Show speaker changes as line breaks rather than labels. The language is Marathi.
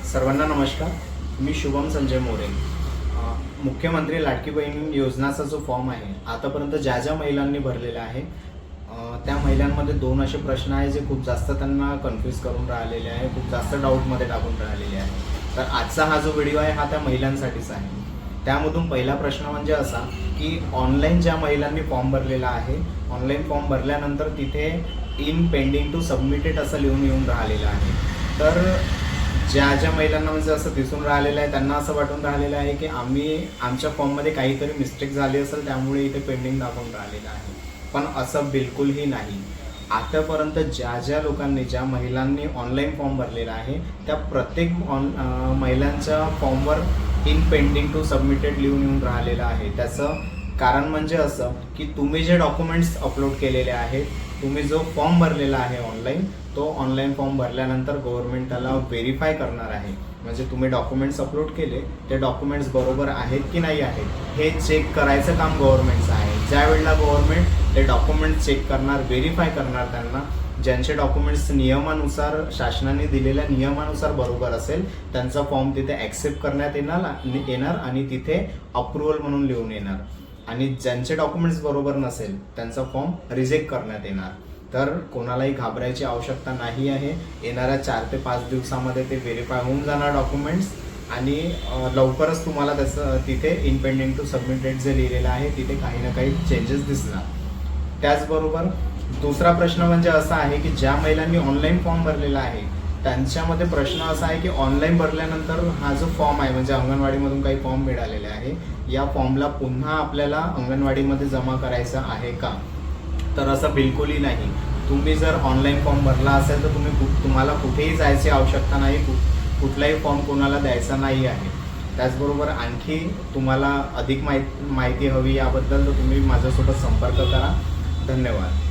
सर्वांना नमस्कार. मी शुभम संजय मोरे. मुख्यमंत्री लाडकी बहीण योजनाचा जो फॉर्म आहे आतापर्यंत ज्या ज्या महिलांनी भरलेला आहे त्या महिलांमध्ये दोन असे प्रश्न आहे जे खूप जास्त त्यांना कन्फ्यूज करून राहिलेले आहे, खूप जास्त डाऊटमध्ये टाकून राहिलेले आहे. तर आजचा हा जो व्हिडिओ आहे हा त्या महिलांसाठीच आहे. त्यामधून पहिला प्रश्न म्हणजे असा की ऑनलाईन ज्या महिलांनी फॉर्म भरलेला आहे, ऑनलाईन फॉर्म भरल्यानंतर तिथे इन पेंडिंग टू सबमिटेड असं लिहून येऊन राहिलेलं आहे. तर ज्या ज्या महिलांना म्हणजे असं दिसून राहिलेलं आहे त्यांना असं वाटून राहिलेलं आहे की आमच्या फॉर्ममध्ये काहीतरी मिस्टेक झाली असेल त्यामुळे इथे पेंडिंग दाखवून राहिलेलं आहे. पण असं बिलकुलही नाही. आतापर्यंत ज्या ज्या लोकांनी, ज्या महिलांनी ऑनलाईन फॉर्म भरलेला आहे त्या प्रत्येक महिलांच्या फॉर्मवर इन पेंडिंग टू सबमिटेड लिहून येऊन राहिलेलं आहे. त्याचं कारण म्हणजे असं की तुम्ही जे डॉक्युमेंट्स अपलोड केलेले आहेत, तुम्ही जो फॉर्म भरलेला आहे ऑनलाईन, तो ऑनलाईन फॉर्म भरल्यानंतर गव्हर्नमेंट त्याला व्हेरीफाय करणार आहे. म्हणजे तुम्ही डॉक्युमेंट्स अपलोड केले, ते डॉक्युमेंट्स बरोबर आहेत की नाही आहेत हे चेक करायचं काम गव्हर्नमेंटचं आहे. ज्या वेळेला गव्हर्नमेंट ते डॉक्युमेंट्स चेक करणार, व्हेरीफाय करणार, त्यांना ज्यांचे डॉक्युमेंट्स नियमानुसार, शासनाने दिलेल्या नियमानुसार बरोबर असेल त्यांचा फॉर्म तिथे ॲक्सेप्ट करण्यात येणार आणि तिथे अप्रुव्हल म्हणून लिहून येणार. आणि ज्यांचे डॉक्युमेंट्स बरोबर नसेल त्यांचा फॉर्म रिजेक्ट करण्यात येणार. तर कोणालाही घाबरायची आवश्यकता नाही आहे. येणाऱ्या 4 ते 5 दिवसामध्ये ते व्हेरीफाय होऊन जाणार डॉक्युमेंट्स आणि लवकरच तुम्हाला त्याचं तिथे इनपेंडिंग टू सबमिटेड जे लिहिलेलं आहे तिथे काही ना काही चेंजेस दिसणार. त्याचबरोबर दुसरा प्रश्न म्हणजे असा आहे की ज्या महिलांनी ऑनलाईन फॉर्म भरलेला आहे त्यांच्यामध्ये प्रश्न असा आहे की ऑनलाईन भरल्यानंतर हा जो फॉर्म आहे, म्हणजे अंगणवाडीमधून काही फॉर्म मिळालेले आहे, या फॉर्मला पुन्हा आपल्याला अंगणवाडीमध्ये जमा करायचा आहे का? तर असं बिलकुलही नाही. तुम्ही जर ऑनलाईन फॉर्म भरला असेल तर तुम्हाला कुठेही जायची आवश्यकता नाही, कुठलाही फॉर्म कोणाला द्यायचा नाही आहे. त्याचबरोबर आणखी तुम्हाला अधिक माहिती हवी याबद्दल तर तुम्ही माझ्यासोबत संपर्क करा. धन्यवाद.